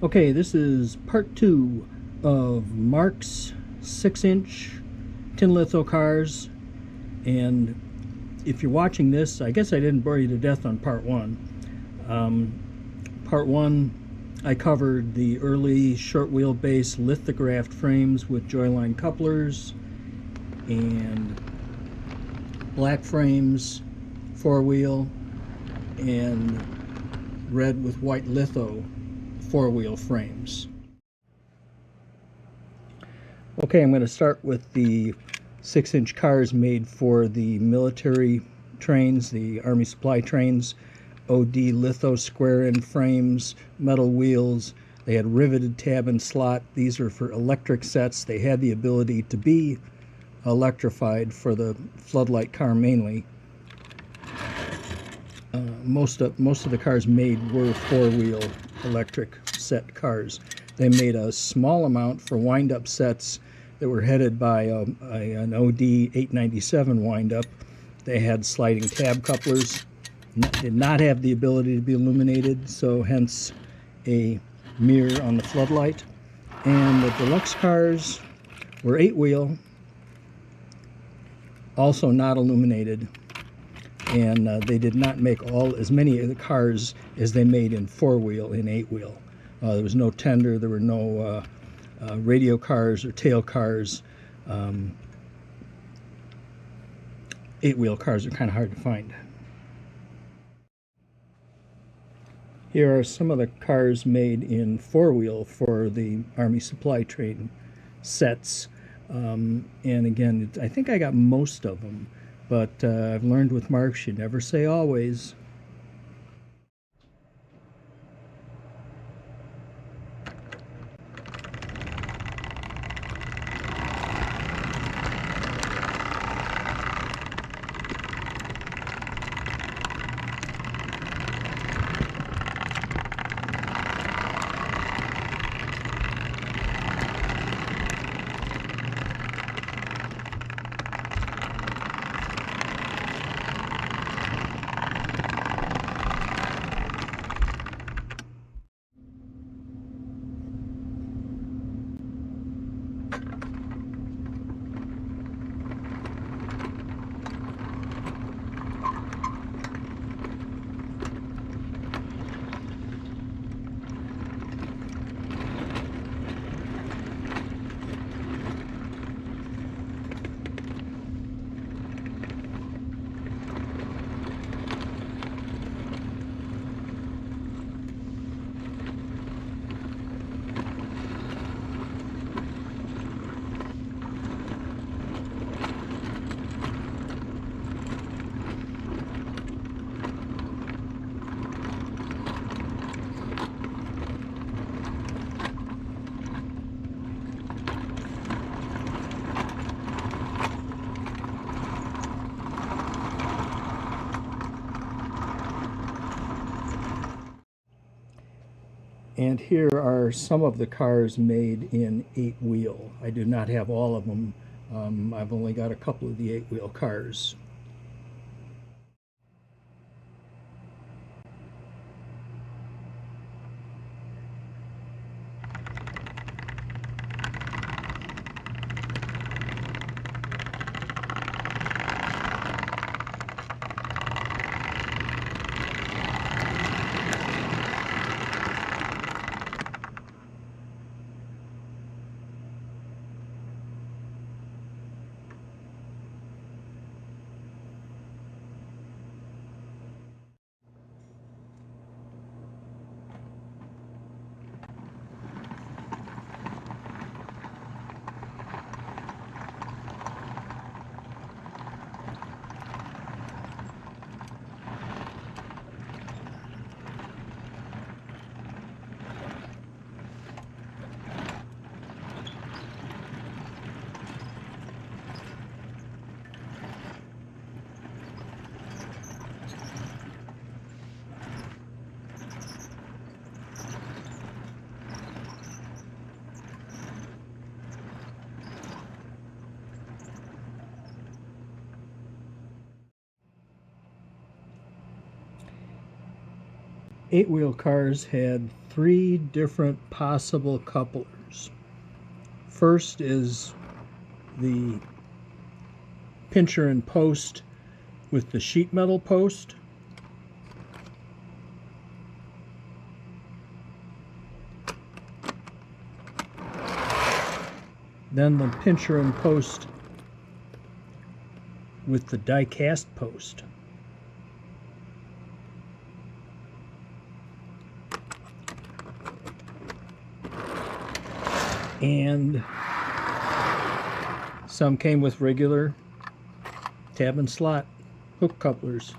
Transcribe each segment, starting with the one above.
Okay, this is part 2 of Marx 6-inch tin litho cars. And if you're watching this, I guess I didn't bore you to death on part 1. Part 1, I covered the early short wheelbase lithographed frames with joyline couplers and black frames, 4-wheel, and red with white litho 4-wheel frames. Okay, I'm going to start with the 6-inch cars made for the military trains, the Army supply trains. OD litho square end frames, metal wheels. They had riveted tab and slot. These are for electric sets. They had the ability to be electrified for the floodlight car mainly. Most of the cars made were 4-wheel electric set cars. They made a small amount for wind-up sets that were headed by an OD 897 wind-up. They had sliding tab couplers, did not have the ability to be illuminated, so hence a mirror on the floodlight. And the deluxe cars were 8-wheel, also not illuminated. And they did not make as many of the cars as they made in 4-wheel and 8-wheel. There was no tender, there were no radio cars or tail cars. 8-wheel cars are kind of hard to find. Here are some of the cars made in 4-wheel for the Army supply train sets. And again, I think I got most of them. But I've learned with Marx, you never say always. And here are some of the cars made in 8-wheel. I do not have all of them. I've only got a couple of the 8-wheel cars. Eight-wheel cars had three different possible couplers. First is the pincher and post with the sheet metal post. Then the pincher and post with the die-cast post. And some came with regular tab and slot hook couplers.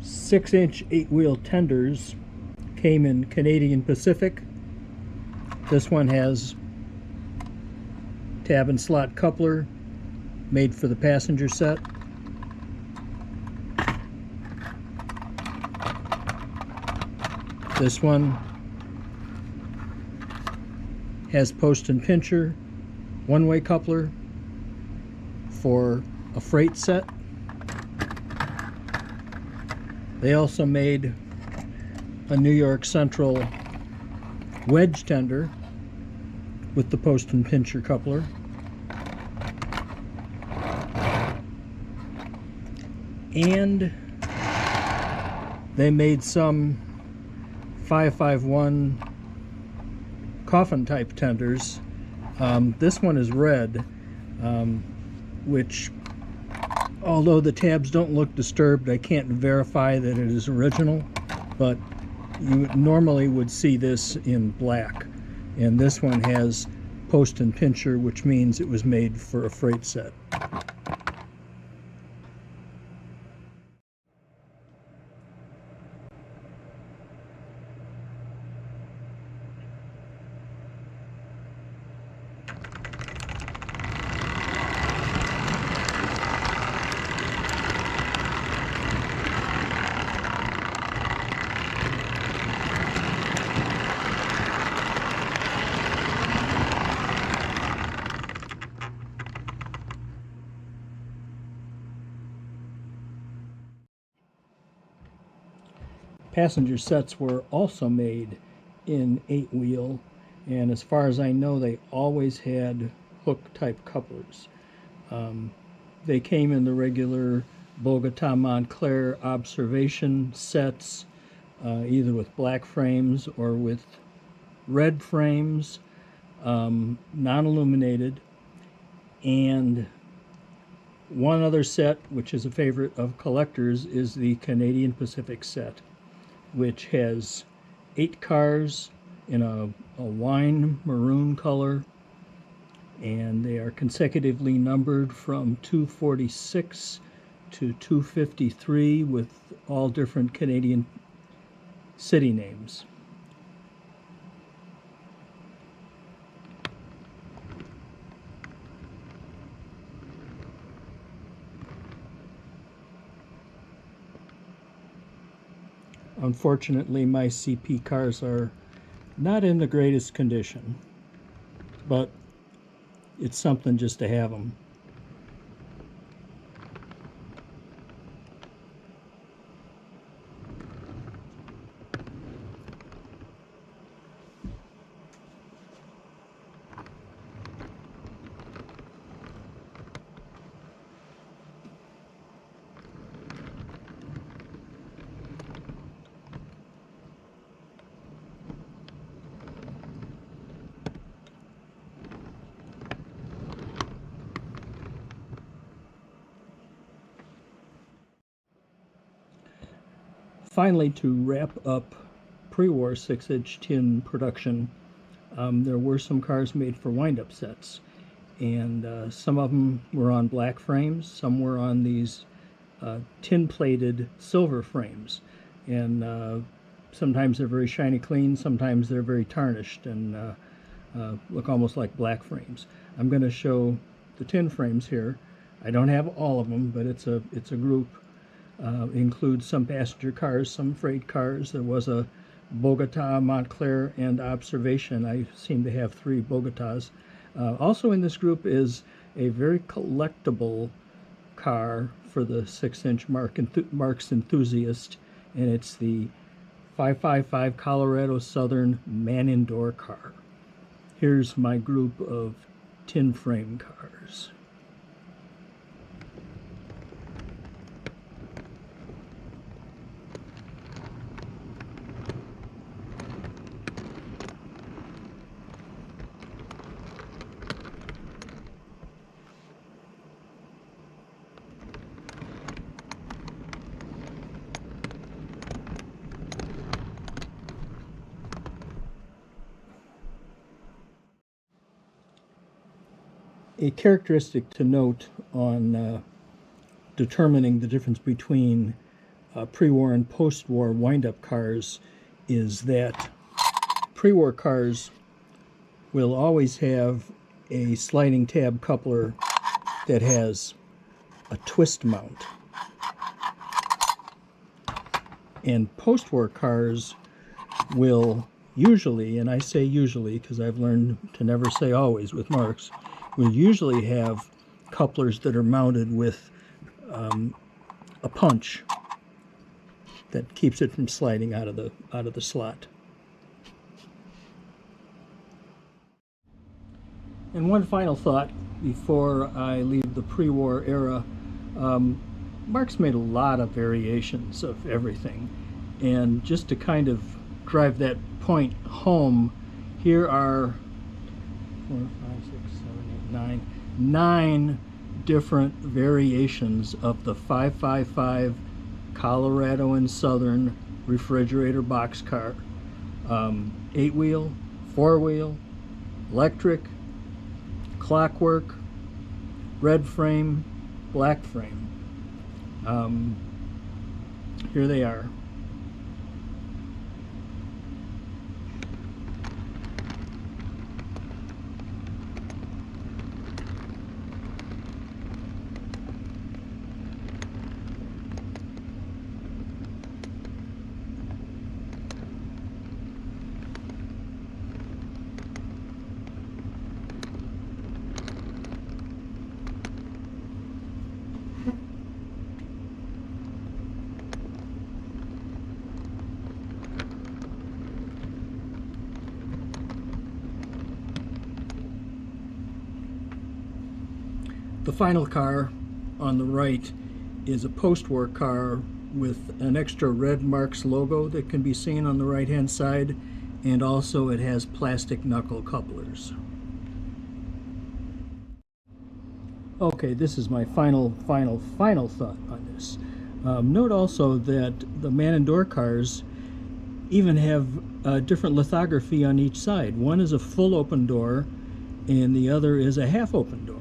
Six-inch 8-wheel tenders came in Canadian Pacific. This one has tab and slot coupler made for the passenger set. This one has post and pincher, one-way coupler for a freight set. They also made a New York Central wedge tender with the post and pincher coupler. And they made some 551 coffin type tenders. This one is red, which, although the tabs don't look disturbed, I can't verify that it is original, but you normally would see this in black. And this one has post and pincher, which means it was made for a freight set. Passenger sets were also made in 8-wheel, and as far as I know, they always had hook type couplers. They came in the regular Bogota Montclair observation sets, either with black frames or with red frames, non-illuminated. And one other set, which is a favorite of collectors, is the Canadian Pacific set, which has 8 cars in a wine maroon color, and they are consecutively numbered from 246 to 253 with all different Canadian city names. Unfortunately, my CP cars are not in the greatest condition, but it's something just to have them. Finally, to wrap up pre-war 6-inch tin production, there were some cars made for wind-up sets, and some of them were on black frames, some were on these tin-plated silver frames, and sometimes they're very shiny clean, sometimes they're very tarnished and look almost like black frames. I'm going to show the tin frames here. I don't have all of them, but it's a group. Includes some passenger cars, some freight cars. There was a Bogota, Montclair, and Observation. I seem to have 3 Bogotas. Also in this group is a very collectible car for the 6-inch Marx enthusiast, and it's the 555 Colorado Southern man-in-door car. Here's my group of tin frame cars. A characteristic to note on determining the difference between pre-war and post-war wind-up cars is that pre-war cars will always have a sliding tab coupler that has a twist mount. And post-war cars will usually, and I say usually because I've learned to never say always with Marx, will usually have couplers that are mounted with a punch that keeps it from sliding out of the slot. And one final thought before I leave the pre-war era. Marx made a lot of variations of everything, and just to kind of drive that point home, here are 4, 5, 6, 7, 8, 9 different variations of the 555 Colorado and Southern refrigerator boxcar. 8-wheel, 4-wheel, electric, clockwork, red frame, black frame. Here they are. The final car on the right is a post-war car with an extra red Marx logo that can be seen on the right-hand side, and also it has plastic knuckle couplers. Okay, this is my final thought on this. Note also that the man-in-door cars even have different lithography on each side. One is a full open door and the other is a half open door.